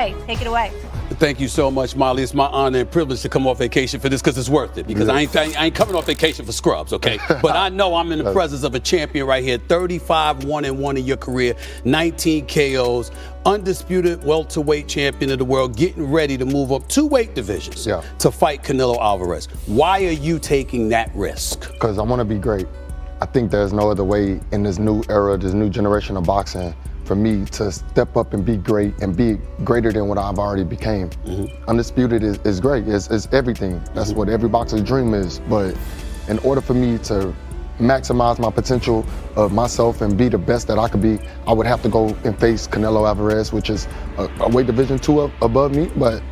Hey, take it away. Thank you so much, Molly. It's my honor and privilege to come off vacation for this because it's worth it. Because I ain't coming off vacation for scrubs, okay? But I know I'm in the presence of a champion right here. 35-1-1 in your career, 19 KOs, undisputed welterweight champion of the world, getting ready to move up 2 weight divisions to fight Canelo Álvarez. Why are you taking that risk? Because I want to be great. I think there's no other way in this new era, this new generation of boxing, for me to step up and be great and be greater than what I've already became. Undisputed is great, it's everything. That's what every boxer's dream is. But in order for me to maximize my potential of myself and be the best that I could be, I would have to go and face Canelo Álvarez, which is a weight division 2 above me, but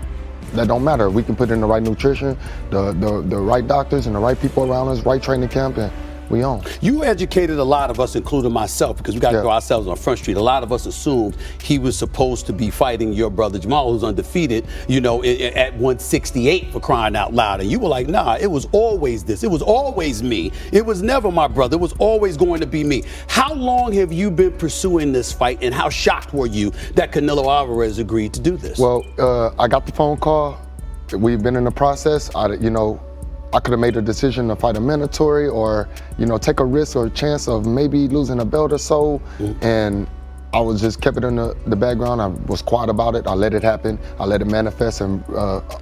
that don't matter. We can put in the right nutrition, the right doctors and the right people around us, right training camp, and we on. You educated a lot of us, including myself, because we got to throw ourselves on Front Street. A lot of us assumed he was supposed to be fighting your brother Jamil, who's undefeated, you know, at 168 for crying out loud. And you were like, nah, it was always this. It was always me. It was never my brother. It was always going to be me. How long have you been pursuing this fight, and how shocked were you that Canelo Álvarez agreed to do this? Well, I got the phone call. We've been in the process. I could have made a decision to fight a mandatory or, take a risk or a chance of maybe losing a belt or so. And I was just kept it in the background. I was quiet about it. I let it happen. I let it manifest and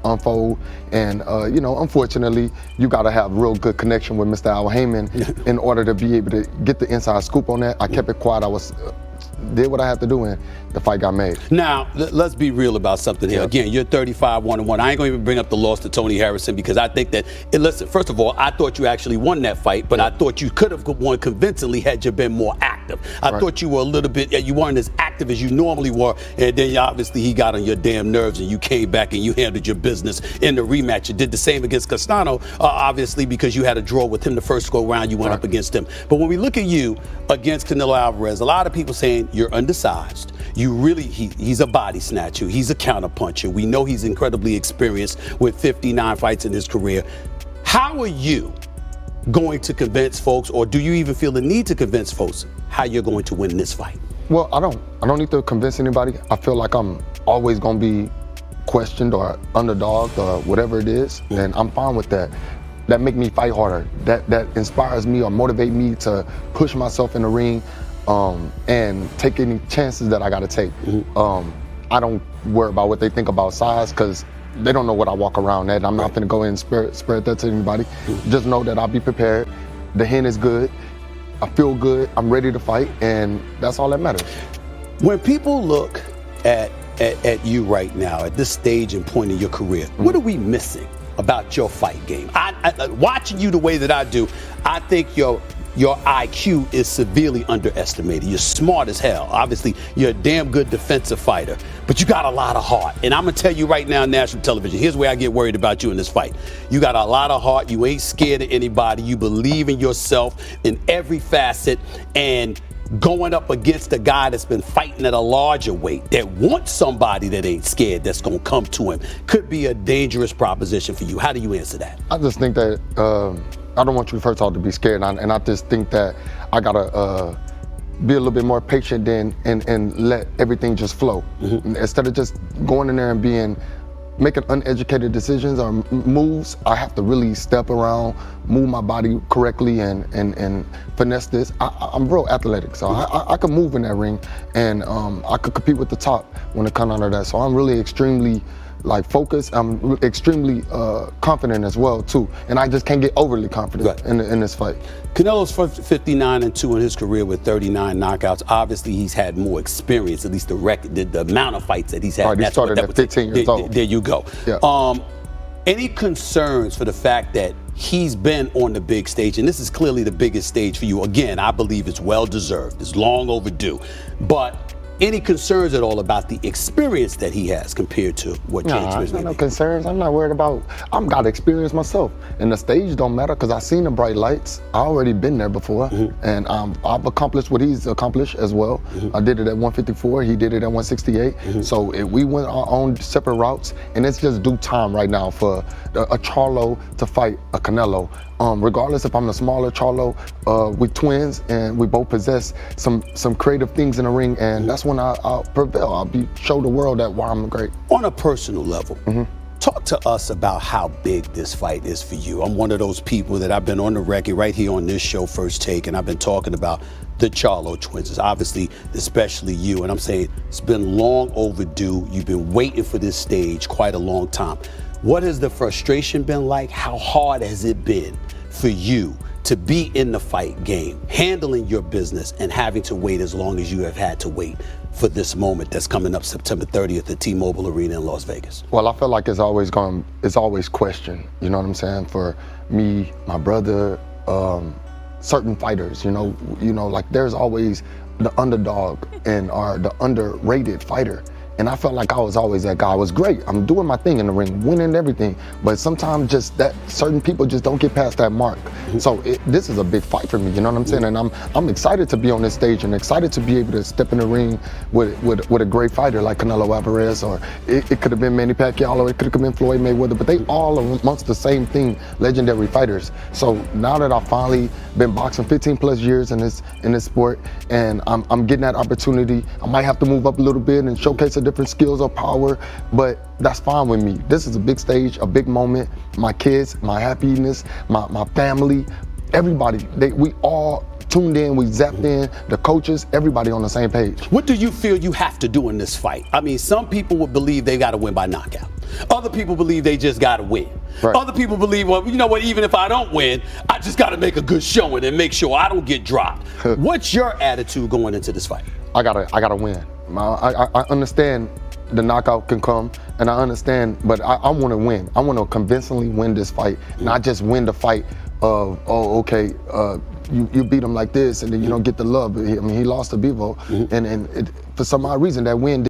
unfold. And, unfortunately, you got to have real good connection with Mr. Al Heyman in order to be able to get the inside scoop on that. I kept it quiet. I did what I had to do, and the fight got made. Now, let's be real about something here. Again, you're 35-1-1. I ain't going to even bring up the loss to Tony Harrison because I think that, listen, first of all, I thought you actually won that fight, but I thought you could have won convincingly had you been more active. I thought you were a little bit, you weren't as active as you normally were, and then obviously he got on your damn nerves and you came back and you handled your business in the rematch. You did the same against Castano, obviously, because you had a draw with him the first go round, you went up against him. But when we look at you against Canelo Álvarez, a lot of people saying you're undersized. He's a body snatcher. He's a counterpuncher. We know he's incredibly experienced with 59 fights in his career. How are you going to convince folks, or do you even feel the need to convince folks how you're going to win this fight? Well, I don't need to convince anybody. I feel like I'm always going to be questioned or underdogged or whatever it is, and I'm fine with that. That make me fight harder. That inspires me or motivate me to push myself in the ring and take any chances that I got to take. I don't worry about what they think about size because they don't know what I walk around at. I'm not going to go in and spread that to anybody. Just know that I'll be prepared. The hand is good. I feel good. I'm ready to fight, and that's all that matters. When people look at you right now, at this stage and point in your career, what are we missing about your fight game? Watching you the way that I do, I think your IQ is severely underestimated. You're smart as hell. Obviously, you're a damn good defensive fighter, but you got a lot of heart. And I'm going to tell you right now on national television, here's where I get worried about you in this fight. You got a lot of heart. You ain't scared of anybody. You believe in yourself in every facet. And going up against a guy that's been fighting at a larger weight, that wants somebody that ain't scared, that's going to come to him, could be a dangerous proposition for you. How do you answer that? I just think that I don't want you, first of all, to be scared, and I just think that I gotta be a little bit more patient and let everything just flow. Instead of just going in there and making uneducated decisions or moves, I have to really step around, move my body correctly, and finesse this. I'm real athletic, so I can move in that ring, and I could compete with the top when it comes out of that. So I'm really extremely focused. I'm extremely confident as well too, and I just can't get overly confident in this fight. Canelo's 59-2 in his career with 39 knockouts. Obviously, he's had more experience, at least the record, the amount of fights that he's had. He started at 15 years old. There you go. Yeah. Any concerns for the fact that he's been on the big stage, and this is clearly the biggest stage for you? Again, I believe it's well deserved. It's long overdue, but any concerns at all about the experience that he has compared to what James Smith may be? No concerns. I'm not worried about. I've got experience myself, and the stage don't matter because I've seen the bright lights. I already been there before, and I've accomplished what he's accomplished as well. I did it at 154. He did it at 168. So we went our own separate routes, and it's just due time right now for a Charlo to fight a Canelo. regardless if I'm the smaller Charlo, we twins and we both possess some creative things in the ring, and that's when I'll prevail. I'll show the world that why I'm great. On a personal level, talk to us about how big this fight is for you. I'm one of those people that I've been on the record right here on this show, First Take, and I've been talking about the Charlo twins. It's obviously, especially you, and I'm saying it's been long overdue. You've been waiting for this stage quite a long time. What has the frustration been like? How hard has it been for you to be in the fight game, handling your business and having to wait as long as you have had to wait for this moment that's coming up September 30th at T-Mobile Arena in Las Vegas? Well, I feel like it's always questioned. You know what I'm saying? For me, my brother, certain fighters. You know, like there's always the underdog or the underrated fighter. And I felt like I was always that guy. I was great. I'm doing my thing in the ring, winning everything. But sometimes just that certain people just don't get past that mark. So this is a big fight for me, you know what I'm saying? And I'm excited to be on this stage and excited to be able to step in the ring with a great fighter like Canelo Álvarez, or it could have been Manny Pacquiao, or it could have been Floyd Mayweather, but they all are amongst the same thing, legendary fighters. So now that I've finally been boxing 15 plus years in this sport, and I'm getting that opportunity, I might have to move up a little bit and showcase a different skills or power, but that's fine with me. This is a big stage, a big moment. My kids, my happiness, my family, everybody, we all tuned in, we zapped in, the coaches, everybody on the same page. What do you feel you have to do in this fight? I mean, some people would believe they got to win by knockout. Other people believe they just got to win. Right. Other people believe, well, you know what, even if I don't win, I just got to make a good showing and make sure I don't get dropped. What's your attitude going into this fight? I gotta win. I understand the knockout can come, and I understand, but I want to win. I want to convincingly win this fight, not just win the fight of, oh, okay, you beat him like this, and then you don't get the love. I mean, he lost to Bevo, and for some odd reason, that win